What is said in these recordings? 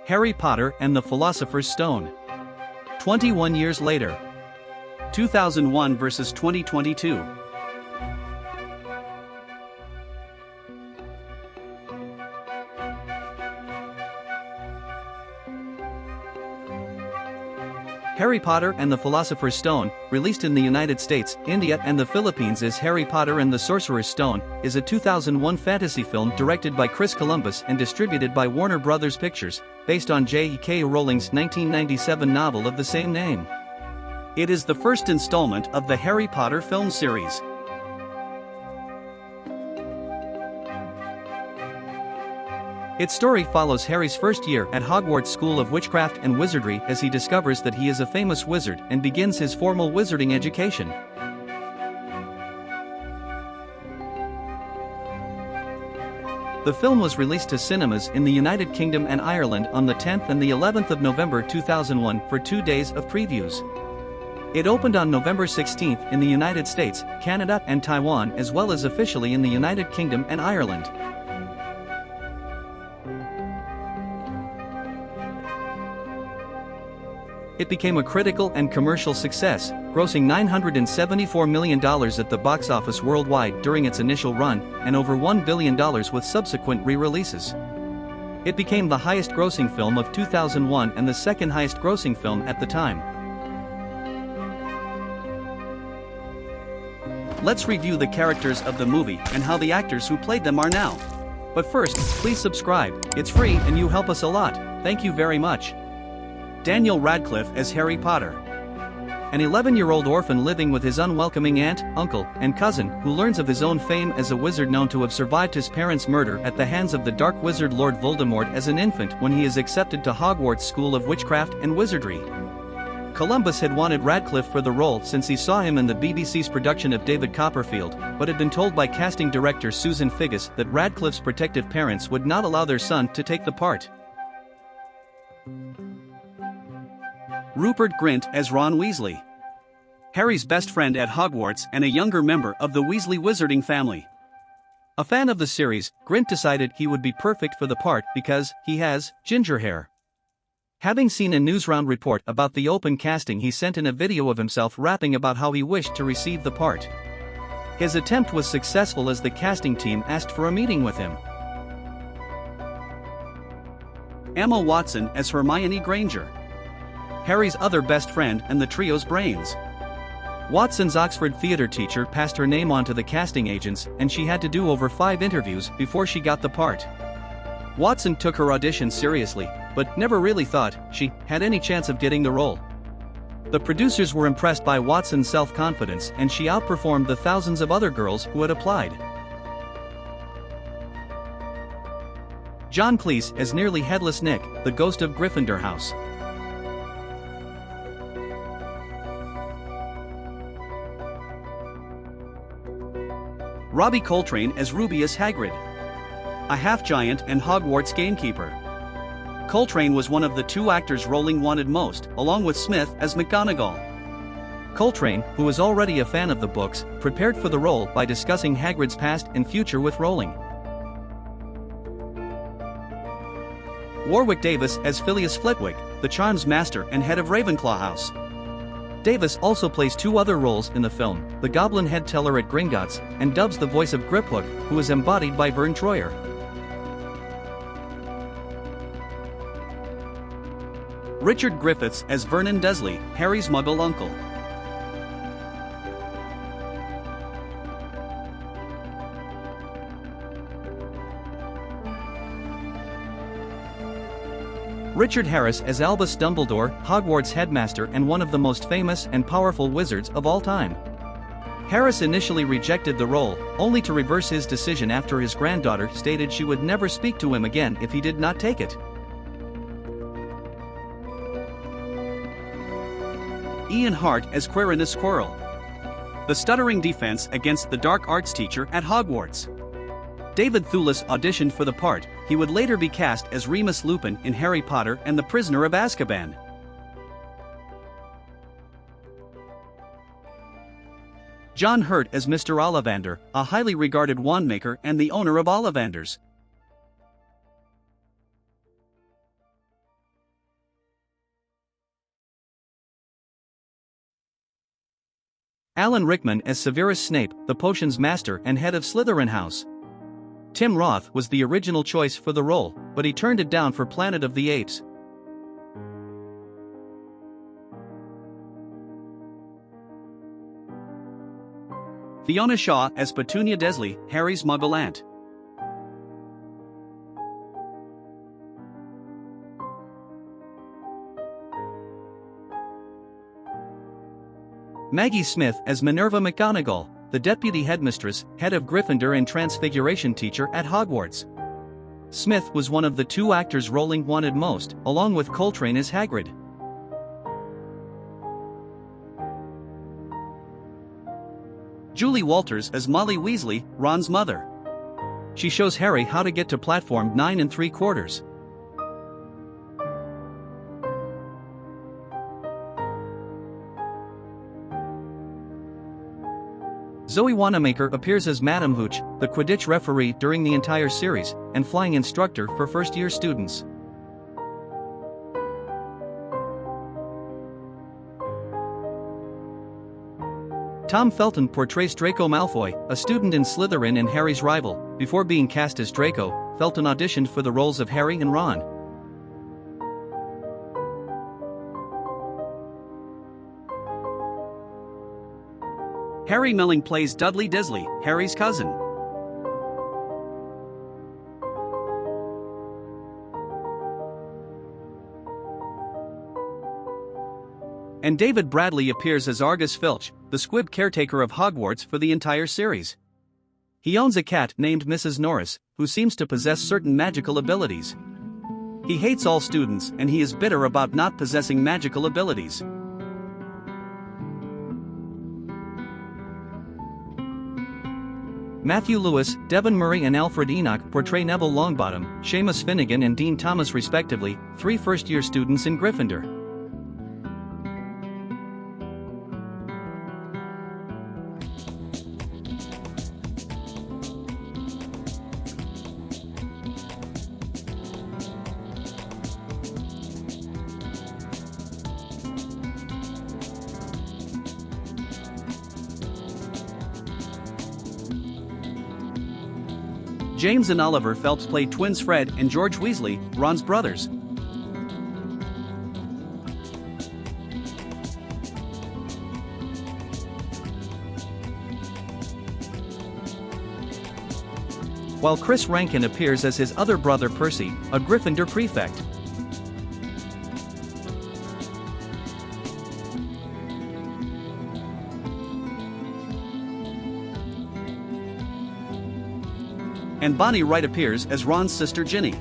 Harry Potter and the Philosopher's Stone. 21 years later. 2001 versus 2022. Harry Potter and the Philosopher's Stone, released in the United States, India and the Philippines as Harry Potter and the Sorcerer's Stone, is a 2001 fantasy film directed by Chris Columbus and distributed by Warner Bros. Pictures, based on J.K. Rowling's 1997 novel of the same name. It is the first installment of the Harry Potter film series. Its story follows Harry's first year at Hogwarts School of Witchcraft and Wizardry as he discovers that he is a famous wizard and begins his formal wizarding education. The film was released to cinemas in the United Kingdom and Ireland on the 10th and the 11th of November 2001 for 2 days of previews. It opened on November 16th in the United States, Canada and Taiwan, as well as officially in the United Kingdom and Ireland. It became a critical and commercial success, grossing $974 million at the box office worldwide during its initial run, and over $1 billion with subsequent re-releases. It became the highest-grossing film of 2001 and the second highest-grossing film at the time. Let's review the characters of the movie and how the actors who played them are now. But first, please subscribe, it's free and you help us a lot, thank you very much. Daniel Radcliffe as Harry Potter. An 11-year-old orphan living with his unwelcoming aunt, uncle, and cousin, who learns of his own fame as a wizard known to have survived his parents' murder at the hands of the Dark Wizard Lord Voldemort as an infant when he is accepted to Hogwarts School of Witchcraft and Wizardry. Columbus had wanted Radcliffe for the role since he saw him in the BBC's production of David Copperfield, but had been told by casting director Susan Figgis that Radcliffe's protective parents would not allow their son to take the part. Rupert Grint as Ron Weasley. Harry's best friend at Hogwarts and a younger member of the Weasley wizarding family. A fan of the series, Grint decided he would be perfect for the part because he has ginger hair. Having seen a newsround report about the open casting, he sent in a video of himself rapping about how he wished to receive the part. His attempt was successful as the casting team asked for a meeting with him. Emma Watson as Hermione Granger. Harry's other best friend and the trio's brains. Watson's Oxford theatre teacher passed her name on to the casting agents, and she had to do over 5 interviews before she got the part. Watson took her audition seriously, but never really thought she had any chance of getting the role. The producers were impressed by Watson's self-confidence, and she outperformed the thousands of other girls who had applied. John Cleese as Nearly Headless Nick, the ghost of Gryffindor House. Robbie Coltrane as Rubeus Hagrid, a half-giant and Hogwarts gamekeeper. Coltrane was one of the 2 actors Rowling wanted most, along with Smith as McGonagall. Coltrane, who was already a fan of the books, prepared for the role by discussing Hagrid's past and future with Rowling. Warwick Davis as Phileas Flitwick, the charms master and head of Ravenclaw House. Davis also plays 2 other roles in the film, the Goblin Head Teller at Gringotts, and dubs the voice of Griphook, who is embodied by Vern Troyer. Richard Griffiths as Vernon Dursley, Harry's Muggle uncle. Richard Harris as Albus Dumbledore, Hogwarts headmaster and one of the most famous and powerful wizards of all time. Harris initially rejected the role, only to reverse his decision after his granddaughter stated she would never speak to him again if he did not take it. Ian Hart as Quirinus Quirrell, the stuttering defense against the dark arts teacher at Hogwarts. David Thewlis auditioned for the part. He would later be cast as Remus Lupin in Harry Potter and the Prisoner of Azkaban. John Hurt as Mr. Ollivander, a highly regarded wandmaker and the owner of Ollivanders. Alan Rickman as Severus Snape, the potions master and head of Slytherin House. Tim Roth was the original choice for the role, but he turned it down for Planet of the Apes. Fiona Shaw as Petunia Desley, Harry's Muggle aunt. Maggie Smith as Minerva McGonagall, the deputy headmistress, head of Gryffindor and Transfiguration teacher at Hogwarts. Smith was one of the two actors Rowling wanted most, along with Coltrane as Hagrid. Julie Walters as Molly Weasley, Ron's mother. She shows Harry how to get to platform 9 3/4. Zoe Wanamaker appears as Madame Hooch, the Quidditch referee during the entire series, and flying instructor for first-year students. Tom Felton portrays Draco Malfoy, a student in Slytherin and Harry's rival. Before being cast as Draco, Felton auditioned for the roles of Harry and Ron. Harry Melling plays Dudley Desley, Harry's cousin. And David Bradley appears as Argus Filch, the squib caretaker of Hogwarts for the entire series. He owns a cat named Mrs. Norris, who seems to possess certain magical abilities. He hates all students and he is bitter about not possessing magical abilities. Matthew Lewis, Devon Murray and Alfred Enoch portray Neville Longbottom, Seamus Finnegan and Dean Thomas respectively, 3 first-year students in Gryffindor. James and Oliver Phelps played twins Fred and George Weasley, Ron's brothers. While Chris Rankin appears as his other brother Percy, a Gryffindor prefect. And Bonnie Wright appears as Ron's sister Ginny.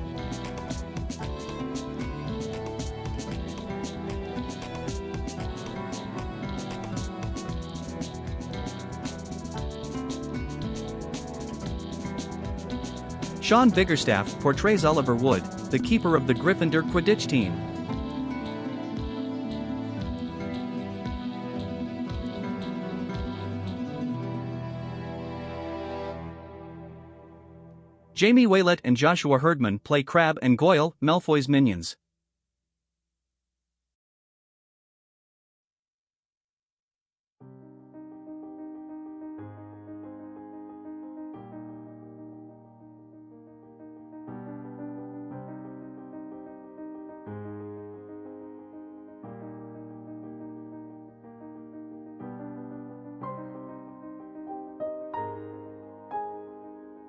Sean Biggerstaff portrays Oliver Wood, the keeper of the Gryffindor Quidditch team. Jamie Waylett and Joshua Herdman play Crabbe and Goyle, Malfoy's minions.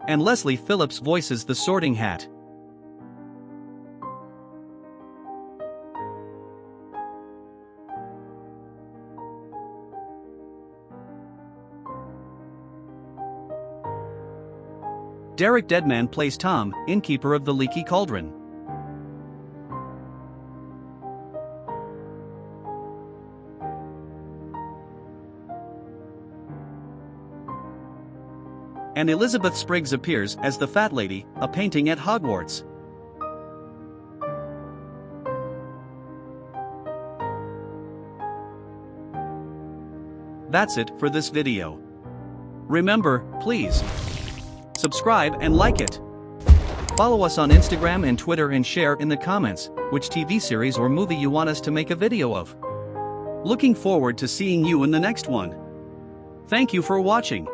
And Leslie Phillips voices the Sorting Hat. Derek Deadman plays Tom, innkeeper of the Leaky Cauldron. And Elizabeth Spriggs appears as the Fat Lady, a painting at Hogwarts. That's it for this video. Remember, please subscribe and like it. Follow us on Instagram and Twitter and share in the comments which TV series or movie you want us to make a video of. Looking forward to seeing you in the next one. Thank you for watching.